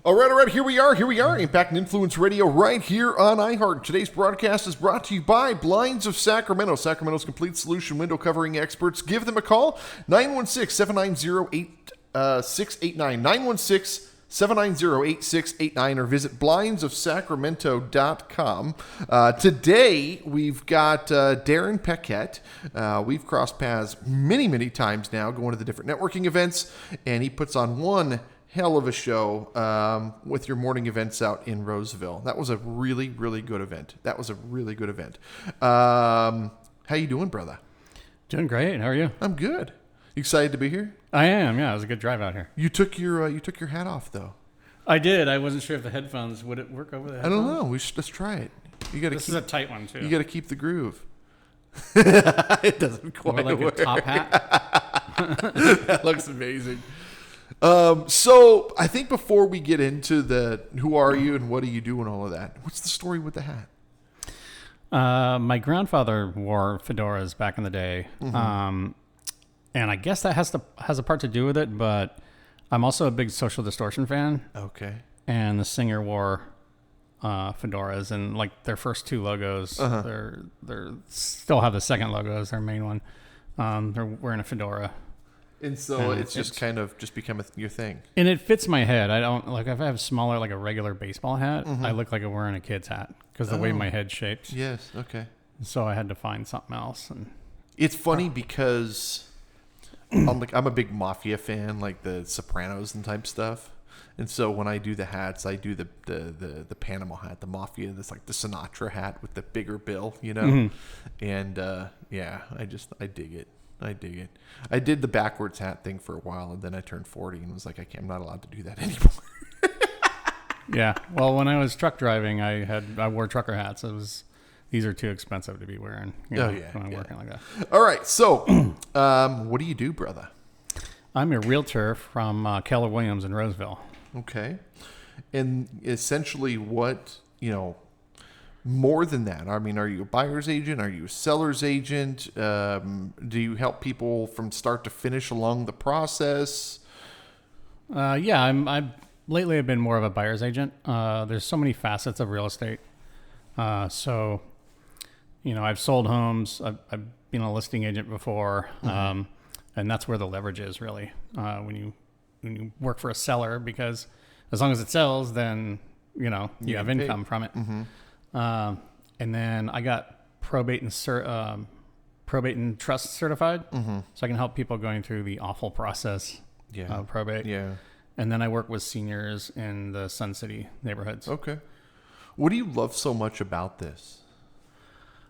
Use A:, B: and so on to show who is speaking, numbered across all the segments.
A: All right, here we are. Impact and Influence Radio right here on iHeart. Today's broadcast is brought to you by Blinds of Sacramento, Sacramento's complete solution window covering experts. Give them a call, 916-790-8689, 916-790-8689, or visit blindsofsacramento.com. Today, we've got Darren Paquette. We've crossed paths many times now, going to the different networking events, and he puts on one hell of a show with your morning events out in Roseville. That was a really good event. How you doing, brother?
B: Doing great. How are you?
A: I'm good. You excited to be here?
B: I am. Yeah, it was a good drive out here.
A: You took your hat off though.
B: I did. I wasn't sure if the headphones would it work over the headphones.
A: I don't know. Let's try it.
B: This is a tight one too.
A: You got to keep the groove. It doesn't quite work.
B: A top hat.
A: That looks amazing. So I think before we get into the who are you and what do you do and all of that, what's the story with the hat?
B: My grandfather wore fedoras back in the day, and I guess that has a part to do with it. But I'm also a big Social Distortion fan.
A: Okay.
B: And the singer wore fedoras, and like their first two logos, they're still have the second logo as their main one. They're wearing a fedora.
A: And so it's just kind of just become your thing.
B: And it fits my head. I don't like if I have smaller, like a regular baseball hat, I look like I'm wearing a kid's hat because the way my head's shaped.
A: Yes. Okay.
B: So I had to find something else. And
A: it's funny because I'm a big Mafia fan, like the Sopranos and type stuff. And so when I do the hats, I do the Panama hat, the Mafia, that's like the Sinatra hat with the bigger bill, you know? And yeah, I dig it. I did the backwards hat thing for a while, and then I turned 40 and was like, I'm not allowed to do that anymore.
B: Yeah. Well, when I was truck driving, I wore trucker hats. These are too expensive to be wearing. When I'm working like that.
A: All right. So, what do you do, brother?
B: I'm a realtor from Keller Williams in Roseville.
A: Okay. And essentially what, more than that, I mean, are you a buyer's agent? Are you a seller's agent? Do you help people from start to finish along the process?
B: Yeah, lately I've been more of a buyer's agent. There's so many facets of real estate. So, I've sold homes. I've been a listing agent before. And that's where the leverage is really, when you work for a seller, because as long as it sells, then, you have income from it. And then I got probate and trust certified, so I can help people going through the awful process of probate. Yeah. And then I work with seniors in the Sun City neighborhoods.
A: Okay. What do you love so much about this?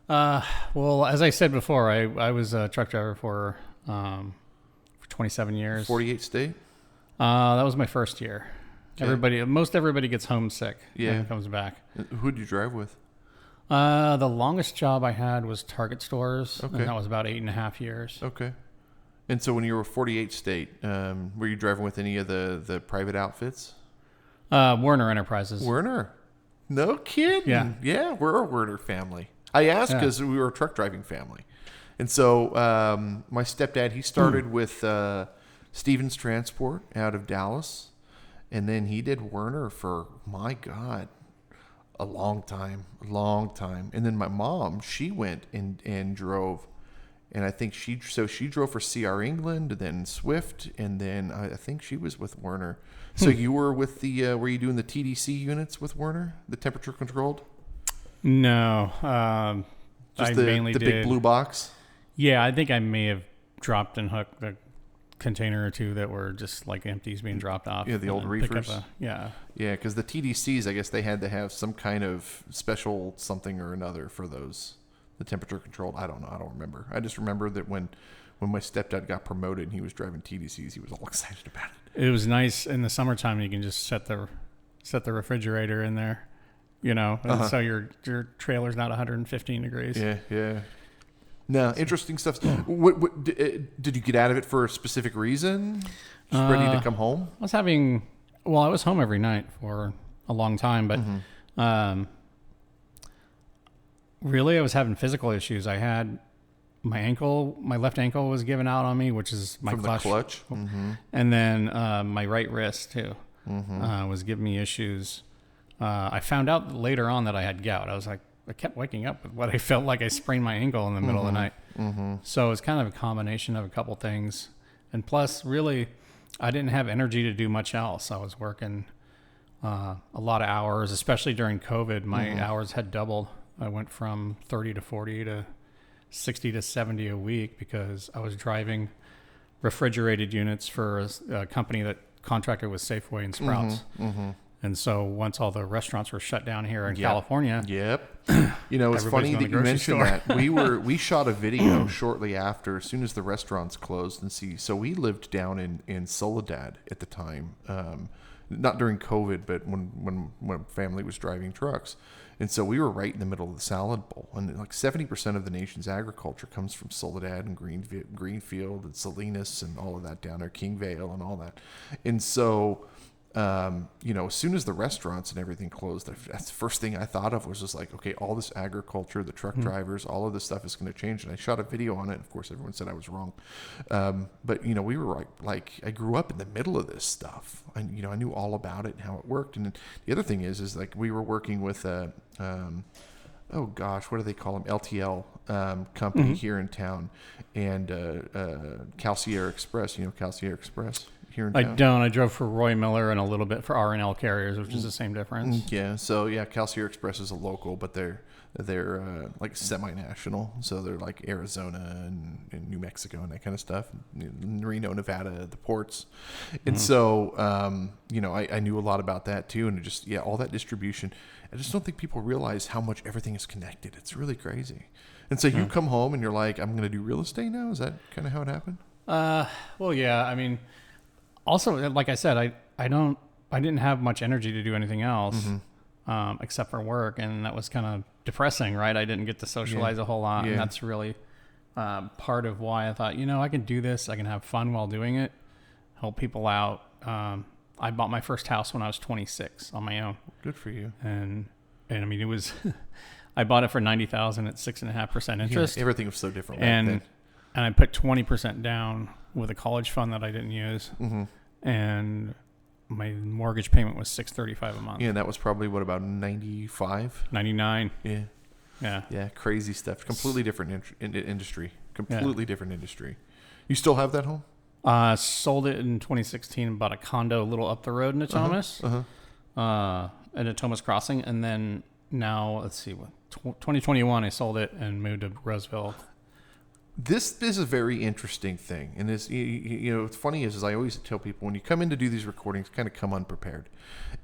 B: Well, as I said before, I was a truck driver for 27 years.
A: 48 state?
B: That was my first year. Okay. Most everybody gets homesick when it comes back.
A: Who'd you drive with?
B: The longest job I had was Target stores, and that was about 8.5 years.
A: Okay. And so when you were 48 state, were you driving with any of the private outfits?
B: Werner Enterprises.
A: Werner? No kidding. Yeah, we're a Werner family. I asked because we were a truck driving family. And so my stepdad, he started with Stevens Transport out of Dallas. And then he did Werner for, my God, a long time. And then my mom, she went and drove. And I think she drove for CR England, then Swift, and then I think she was with Werner. So you were with were you doing the TDC units with Werner, the temperature controlled?
B: No.
A: Just
B: I
A: the
B: mainly did.
A: Big blue box?
B: Yeah, I think I may have dropped and hooked a container or two that were just like empties being dropped off.
A: Yeah, the old reefers.
B: Yeah,
A: because the TDCs, I guess they had to have some kind of special something or another for those. The temperature controlled. I don't know. I don't remember. I just remember that when my stepdad got promoted and he was driving TDCs, he was all excited about it.
B: It was nice in the summertime. You can just set the refrigerator in there, and so your trailer's not 115 degrees.
A: Yeah. No, interesting stuff. What did you get out of it for a specific reason? Just ready to come home?
B: I was home every night for a long time, but really I was having physical issues. I had my left ankle was giving out on me, which is my
A: From
B: clutch.
A: the clutch. Mm-hmm.
B: And then my right wrist too. was giving me issues. I found out later on that I had gout. I kept waking up with what I felt like I sprained my ankle in the middle of the night. So it's kind of a combination of a couple things. And plus, really, I didn't have energy to do much else. I was working a lot of hours, especially during COVID. My hours had doubled. I went from 30 to 40 to 60 to 70 a week because I was driving refrigerated units for a company that contracted with Safeway and Sprouts. And so once all the restaurants were shut down here in California.
A: It's funny that you mentioned that. We shot a video shortly after, as soon as the restaurants closed. So we lived down in Soledad at the time, not during COVID, but when family was driving trucks. And so we were right in the middle of the salad bowl. And like 70% of the nation's agriculture comes from Soledad and Greenfield and Salinas and all of that down there, Kingvale and all that. And so as soon as the restaurants and everything closed, that's the first thing I thought of was just like, okay, all this agriculture, the truck drivers, all of this stuff is going to change. And I shot a video on it. Of course, everyone said I was wrong. But we were like, I grew up in the middle of this stuff. I knew all about it and how it worked. And the other thing is like we were working with oh gosh, what do they call them? LTL company here in town, and Cal Sierra Express. Cal Sierra Express here in town?
B: I don't. I drove for Roy Miller and a little bit for R&L carriers, which is the same difference.
A: Yeah. So Cal Sierra Express is a local, but they're like semi-national. So they're like Arizona and New Mexico and that kind of stuff, Reno, Nevada, the ports. And so, I knew a lot about that too. And just, all that distribution. I just don't think people realize how much everything is connected. It's really crazy. And so you come home and you're like, I'm going to do real estate now. Is that kind of how it happened?
B: Well, yeah. I mean, also, like I said, I didn't have much energy to do anything else except for work. And that was kind of depressing, right? I didn't get to socialize a whole lot. And that's really part of why I thought, I can do this. I can have fun while doing it, help people out. I bought my first house when I was 26 on my own.
A: Good for you.
B: And I mean, it was, I bought it for $90,000 at 6.5% interest.
A: Yeah, everything was so different.
B: And I put 20% down with a college fund that I didn't use. And my mortgage payment was $635 a month.
A: Yeah. And that was probably what, about 95?
B: 99.
A: Yeah.
B: Yeah.
A: Yeah. Crazy stuff. Completely different industry. Completely different industry. You still have that home?
B: Sold it in 2016, bought a condo a little up the road in Thomas, at Thomas Crossing. And then now, let's see, 2021, I sold it and moved to Roseville.
A: This is a very interesting thing. And this, what's funny is I always tell people when you come in to do these recordings, kind of come unprepared.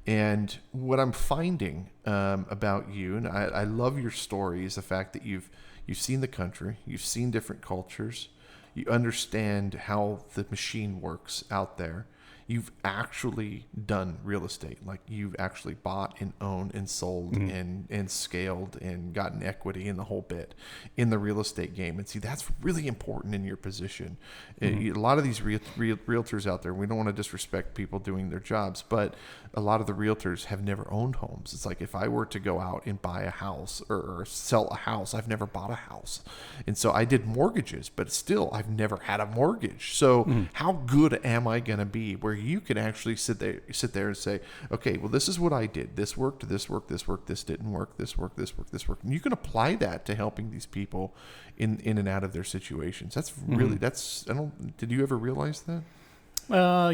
A: And what I'm finding about you, and I love your story, is the fact that you've seen the country, you've seen different cultures, you understand how the machine works out there. You've actually done real estate. Like you've actually bought and owned and sold and scaled and gotten equity in the whole bit in the real estate game. And see, that's really important in your position. A lot of these realtors out there, we don't want to disrespect people doing their jobs, but a lot of the realtors have never owned homes. It's like if I were to go out and buy a house or sell a house, I've never bought a house. And so I did mortgages, but still I've never had a mortgage. So how good am I going to be where you can actually sit there and say, okay, well, this is what I did. This worked, this worked, this worked, this didn't work, this worked, this worked, this worked. And you can apply that to helping these people in and out of their situations. That's really, did you ever realize that?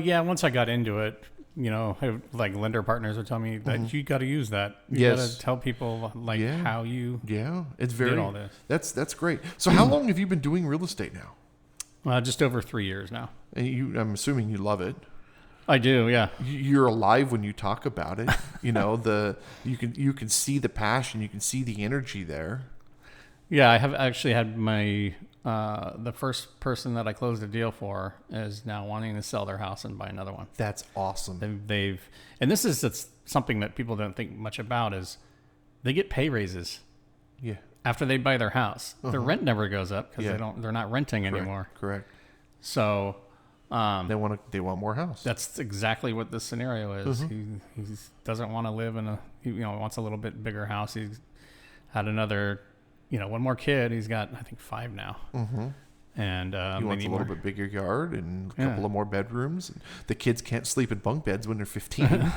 B: Yeah, once I got into it, like lender partners would tell me that you got to use that. You got to tell people how you
A: it's
B: did all this.
A: That's great. So how long have you been doing real estate now?
B: Just over 3 years now.
A: And I'm assuming you love it.
B: I do, yeah.
A: You're alive when you talk about it. You can see the passion, you can see the energy there.
B: Yeah, I have actually had my the first person that I closed a deal for is now wanting to sell their house and buy another one.
A: That's awesome.
B: And this is something that people don't think much about is they get pay raises.
A: Yeah.
B: After they buy their house, their rent never goes up because they're not renting anymore.
A: Correct.
B: So
A: they want more house.
B: That's exactly what this scenario is. He doesn't want to live in wants a little bit bigger house. He's had another, one more kid. He's got, I think, 5 now. And
A: he wants a little bit bigger yard and a couple of more bedrooms. And the kids can't sleep in bunk beds when they're 15.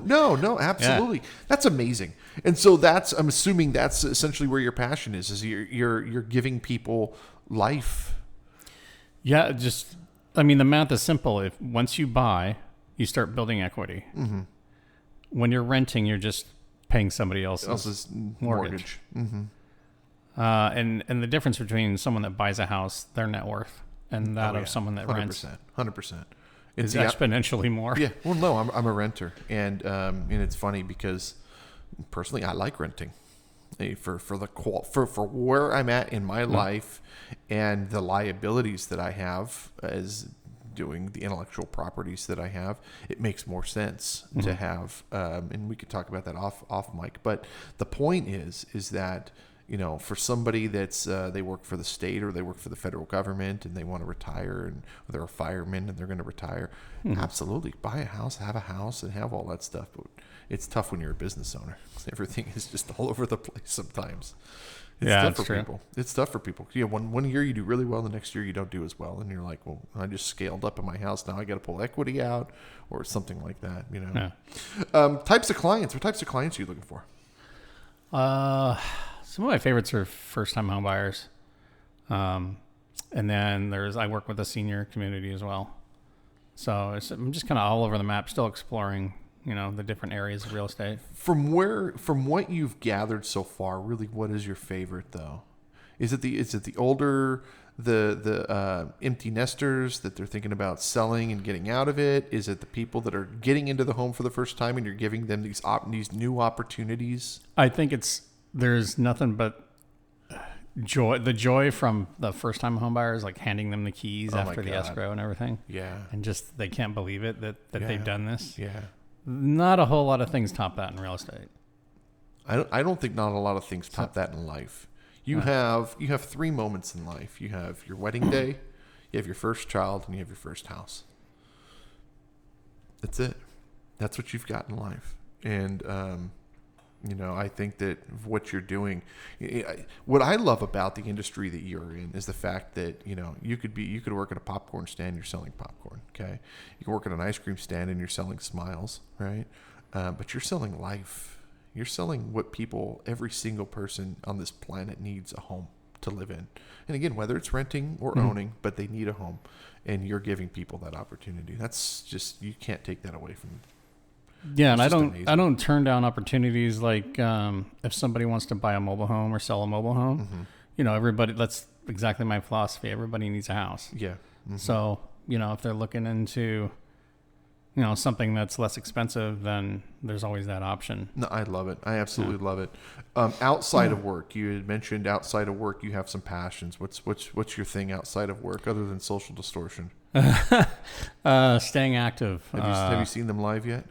A: No, absolutely. Yeah. That's amazing. And so I'm assuming that's essentially where your passion is you're giving people life.
B: Yeah, the math is simple. If once you buy, you start building equity. Mm-hmm. When you're renting, you're just paying somebody else's mortgage. Mm-hmm. And the difference between someone that buys a house, their net worth, and that of someone that
A: 100%,
B: rents,
A: 100%,
B: is exponentially more.
A: Yeah. Well, no, I'm a renter, and it's funny because personally, I like renting for where I'm at in my life and the liabilities that I have as doing the intellectual properties that I have. It makes more sense to have, and we could talk about that off mic. But the point is that, for somebody that's they work for the state or they work for the federal government and they want to retire, and they're a fireman and they're going to retire, absolutely buy a house, have a house, and have all that stuff. But it's tough when you're a business owner. Everything is just all over the place sometimes. It's tough for people. It's tough for people. One year you do really well, the next year you don't do as well, and you're like, well, I just scaled up in my house. Now I got to pull equity out, or something like that. Yeah. Types of clients. What types of clients are you looking for?
B: Some of my favorites are first-time home buyers. And then I work with the senior community as well. So I'm just kind of all over the map, still exploring, the different areas of real estate. From
A: what you've gathered so far, really, what is your favorite though? Is it the older, the empty nesters that they're thinking about selling and getting out of it? Is it the people that are getting into the home for the first time and you're giving them these new opportunities?
B: I think there's nothing but joy. The joy from the first time home buyers, like handing them the keys after the escrow and everything.
A: Yeah.
B: And just, they can't believe it that they've done this.
A: Yeah.
B: Not a whole lot of things top that in real estate.
A: I don't think not a lot of things top that in life. You have 3 moments in life. You have your wedding day, you have your first child, and you have your first house. That's it. That's what you've got in life. And I think that what you're doing, what I love about the industry that you're in is the fact that, you could work at a popcorn stand, you're selling popcorn. Okay. You can work at an ice cream stand and you're selling smiles, right? But you're selling life. You're selling what every single person on this planet needs: a home to live in. And again, whether it's renting or owning, but they need a home, and you're giving people that opportunity. That's just, you can't take that away from them.
B: Yeah, and I don't turn down opportunities like if somebody wants to buy a mobile home or sell a mobile home. Everybody, that's exactly my philosophy. Everybody needs a house.
A: Yeah. Mm-hmm.
B: So, if they're looking into, something that's less expensive, then there's always that option.
A: No, I love it. I absolutely love it. Outside of work, you had mentioned outside of work you have some passions. What's your thing outside of work other than social distortion?
B: Staying active.
A: Have you seen them live yet?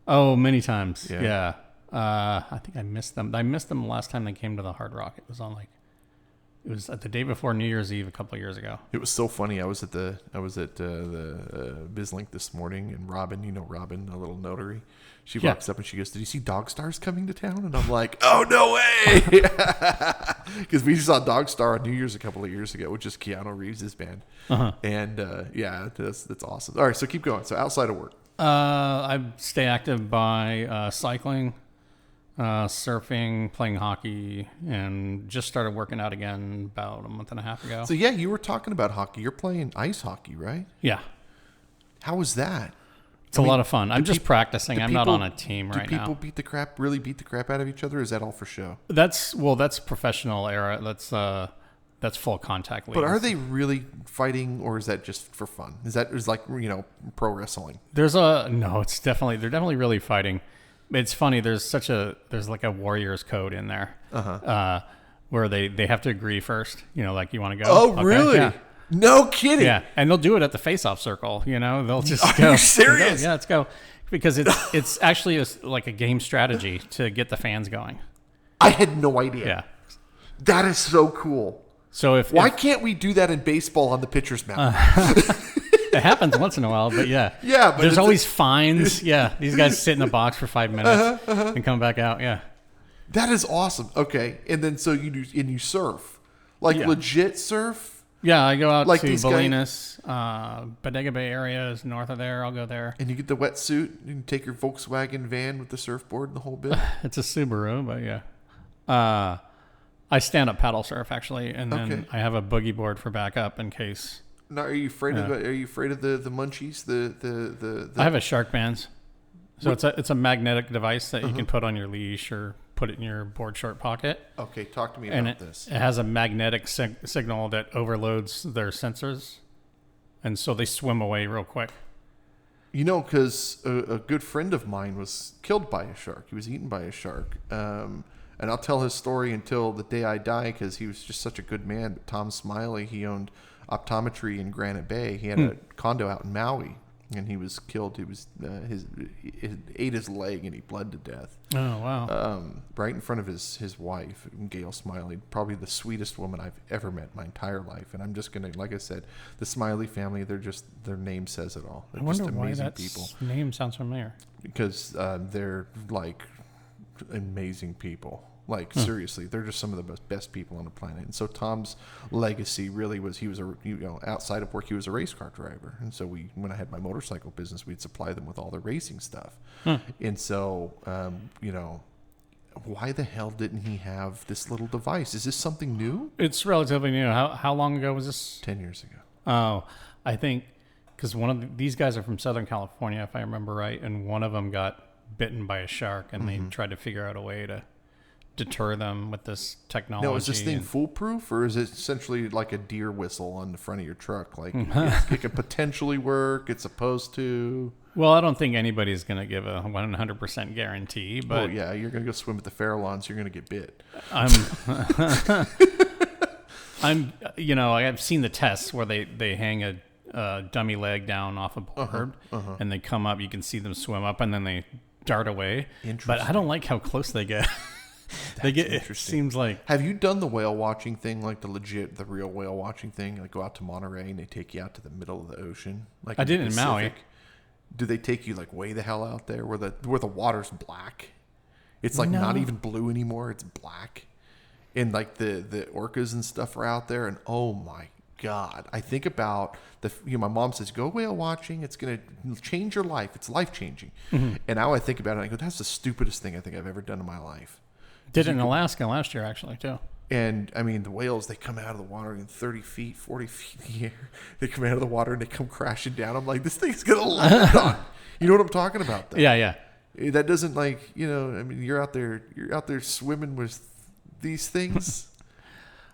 B: Oh, many times. Yeah. I think I missed them. I missed them last time they came to the Hard Rock. It was at the day before New Year's Eve a couple of years ago.
A: It was so funny. I was at the BizLink this morning, and Robin, a little notary, she walks up and she goes, "Did you see Dog Stars coming to town?" And I'm like, "Oh, no way!" Because we saw Dog Star on New Year's a couple of years ago, which is Keanu Reeves' band. And that's awesome. All right, so keep going. So outside of work.
B: I stay active by cycling, surfing, playing hockey, and just started working out again about a month and a half ago.
A: So you were talking about hockey. You're playing ice hockey, right?
B: Yeah.
A: How was that?
B: It's a lot of fun. I'm just practicing. I'm not on a team right now.
A: Do people really beat the crap out of each other? Or is that all for show?
B: That's professional era. That's full contact leagues.
A: But are they really fighting, or is that just for fun? Is like pro wrestling?
B: They're definitely really fighting. It's funny. There's like a warrior's code in there, where they have to agree first. Like, you want to go?
A: Oh, okay, really? Yeah. No kidding.
B: Yeah, and they'll do it at the face-off circle. They'll just
A: Are
B: go.
A: Are you serious?
B: Yeah, let's go. Because it's actually like a game strategy to get the fans going.
A: I had no idea.
B: Yeah,
A: that is so cool.
B: So
A: why can't we do that in baseball on the pitcher's mound?
B: It happens once in a while, but yeah.
A: Yeah, but
B: there's always fines. Yeah, these guys sit in a box for 5 minutes and come back out. Yeah,
A: that is awesome. Okay, and then so you surf, like legit surf.
B: Yeah, I go out
A: Like
B: to
A: these
B: Bolinas, Bodega Bay area is north of there. I'll go there.
A: And you get the wetsuit. You can take your Volkswagen van with the surfboard and the whole bit.
B: It's a Subaru, but yeah. I stand up paddle surf actually, and then I have a boogie board for backup in case.
A: Now, are you afraid of the munchies? The
B: I have a shark bands, so it's a magnetic device that you can put on your leash or put it in your board short pocket.
A: Okay, talk to me about this.
B: It has a magnetic signal that overloads their sensors, and so they swim away real quick.
A: You know, because a good friend of mine was killed by a shark. He was eaten by a shark. And I'll tell his story until the day I die because he was just such a good man. But Tom Smiley, he owned optometry in Granite Bay. He had a condo out in Maui, and he was killed. He was he ate his leg and he bled to death.
B: Oh wow!
A: Right in front of his wife, Gail Smiley, probably the sweetest woman I've ever met in my entire life. And I'm just gonna, like I said, the Smiley family. Their name says it all. They're
B: I wonder
A: just
B: why
A: amazing
B: that
A: people.
B: Name sounds familiar.
A: Because they're like amazing people. Like seriously, they're just some of the best people on the planet. And so Tom's legacy really was he was outside of work he was a race car driver. And so when I had my motorcycle business, we'd supply them with all the racing stuff. And so why the hell didn't he have this little device? Is this something new?
B: It's relatively new. How long ago was this?
A: 10 years ago.
B: Oh, I think because these guys are from Southern California, if I remember right, and one of them got bitten by a shark, and they tried to figure out a way to deter them with this technology.
A: Now, is this thing foolproof, or is it essentially like a deer whistle on the front of your truck? Like it could potentially work. It's supposed to.
B: Well, I don't think anybody's going to give a 100% guarantee, but
A: yeah, you're going to go swim at the Farallones, you're going to get bit.
B: I've seen the tests where they hang a dummy leg down off a board, and they come up. You can see them swim up, and then they dart away. But I don't like how close they get. It seems like.
A: Have you done the whale watching thing, like the real whale watching thing? Like go out to Monterey and they take you out to the middle of the ocean. Like
B: I did in Maui.
A: Do they take you like way the hell out there where the water's black? It's like not even blue anymore. It's black, and like the orcas and stuff are out there. And oh my God, I think about my mom says go whale watching. It's gonna change your life. It's life changing. And now I think about it, and I go, that's the stupidest thing I think I've ever done in my life.
B: Did it in Alaska last year, actually, too.
A: And, I mean, the whales, they come out of the water in 30 feet, 40 feet in the air. They come out of the water and they come crashing down. I'm like, this thing's going to land on. You know what I'm talking about, though?
B: Yeah.
A: That doesn't, you're out there swimming with these things.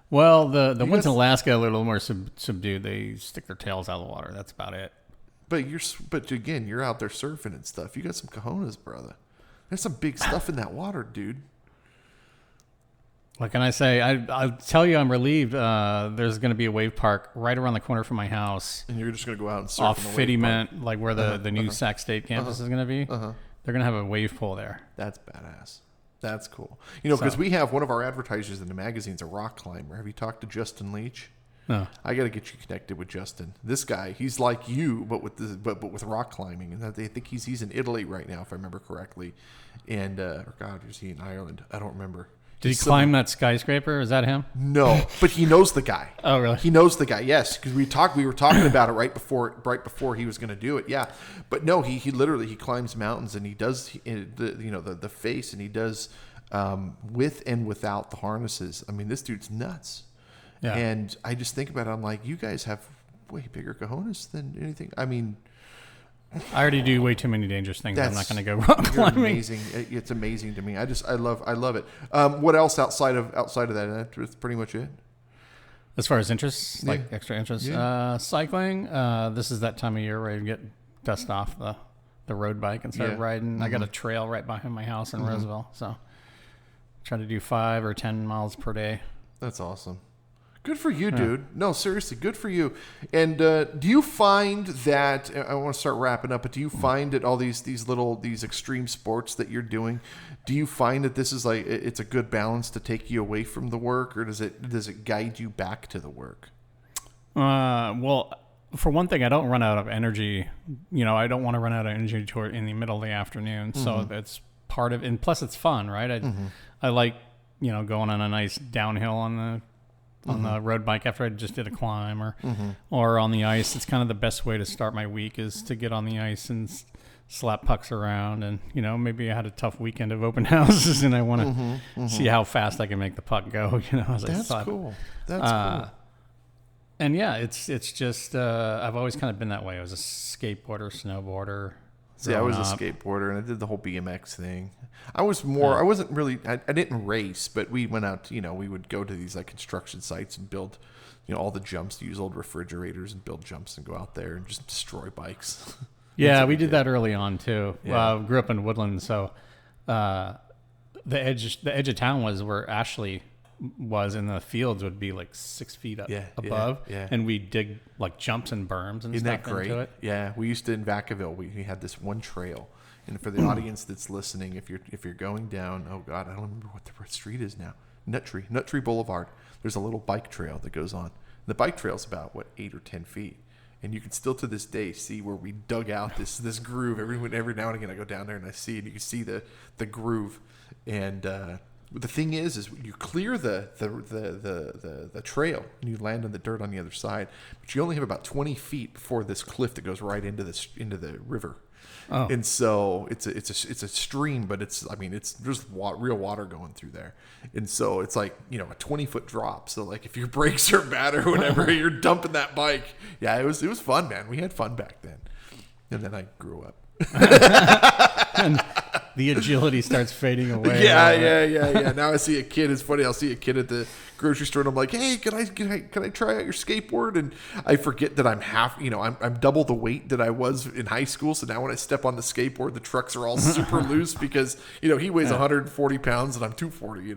B: Well, the ones in Alaska are a little more subdued. They stick their tails out of the water. That's about it.
A: But again, you're out there surfing and stuff. You got some cojones, brother. There's some big stuff in that water, dude.
B: What can I say? I'll tell you, I'm relieved. There's going to be a wave park right around the corner from my house.
A: And you're just going to go out and surf
B: off Fittyment, like where the new Sac State campus is going to be. They're going to have a wave pool there.
A: That's badass. That's cool. Because we have one of our advertisers in the magazine's a rock climber. Have you talked to Justin Leach?
B: No.
A: I got to get you connected with Justin. This guy, he's like you, but with rock climbing. And I think he's in Italy right now, if I remember correctly. And is he in Ireland? I don't remember.
B: Did he climb that skyscraper? Is that him?
A: No, but he knows the guy.
B: Oh, really?
A: He knows the guy. Yes, because we were talking about it right before he was going to do it. Yeah, but no, he literally climbs mountains and he does the face and he does with and without the harnesses. I mean, this dude's nuts. Yeah. And I just think about it. I'm like, you guys have way bigger cojones than anything. I mean.
B: I already do way too many dangerous things. I'm not going to go rock climbing.
A: Amazing. It's amazing to me. I love it. What else outside of that? That's pretty much it.
B: As far as interests, like extra interests, cycling. This is that time of year where you get dust off the road bike and start riding. I got a trail right behind my house in Roseville, so try to do 5 or 10 miles per day. That's awesome. Good for you, dude. No, seriously, good for you. And do you find that, I want to start wrapping up, but do you find that all these extreme sports that you're doing, do you find that this is like, it's a good balance to take you away from the work, or does it guide you back to the work? Well, for one thing, I don't run out of energy. I don't want to run out of energy in the middle of the afternoon. So that's part of, and plus it's fun, right? I like, going on a nice downhill on the on the road bike after I just did a climb or on the ice. It's kind of the best way to start my week is to get on the ice and slap pucks around. And, maybe I had a tough weekend of open houses and I want to see how fast I can make the puck go, as I thought.
A: Cool. That's cool.
B: And yeah, it's just, I've always kind of been that way. I was a skateboarder, snowboarder.
A: See, I was a skateboarder and I did the whole BMX thing. I wasn't really, I didn't race, but we went out, we would go to these like construction sites and build, all the jumps, use old refrigerators and build jumps and go out there and just destroy bikes.
B: Yeah, we did that early on too. Yeah. Grew up in Woodland. So, the edge of town was where Ashley was, and the fields would be like 6 feet up above. Yeah. And we dig like jumps and berms and
A: Isn't
B: stuff
A: that great?
B: into it.
A: Yeah. We used to in Vacaville, we had this one trail. And for the audience that's listening, if you're going down, oh God, I don't remember what the street is now. Nut Tree Boulevard. There's a little bike trail that goes on. The bike trail's about 8 or 10 feet. And you can still to this day see where we dug out this groove. Every now and again I go down there and I see it. And you can see the groove. And the thing is you clear the trail and you land on the dirt on the other side. But you only have about 20 feet before this cliff that goes right into the river. Oh. And so it's a stream, but there's real water going through there. And so it's like, a 20-foot drop. So like if your brakes are bad or whatever, you're dumping that bike. Yeah, it was fun, man. We had fun back then. And then I grew up.
B: And the agility starts fading away.
A: Yeah. Now I see a kid. It's funny. I'll see a kid at the grocery store, and I'm like, "Hey, can I try out your skateboard?" And I forget that I'm I'm double the weight that I was in high school. So now when I step on the skateboard, the trucks are all super loose because he weighs 140 pounds and I'm 240.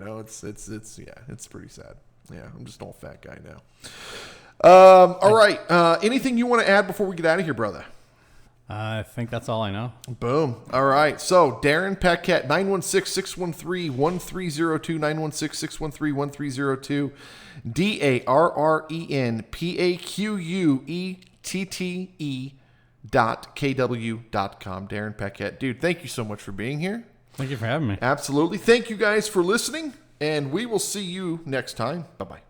A: It's pretty sad. Yeah, I'm just an old fat guy now. All right. Anything you want to add before we get out of here, brother?
B: I think that's all I know. Boom.
A: All right. So, Darren Paquette, 916-613-1302, 916-613-1302, DarrenPaquette.KW.com. Darren Paquette. Dude, thank you so much for being here.
B: Thank you for having me.
A: Absolutely. Thank you guys for listening, and we will see you next time. Bye-bye.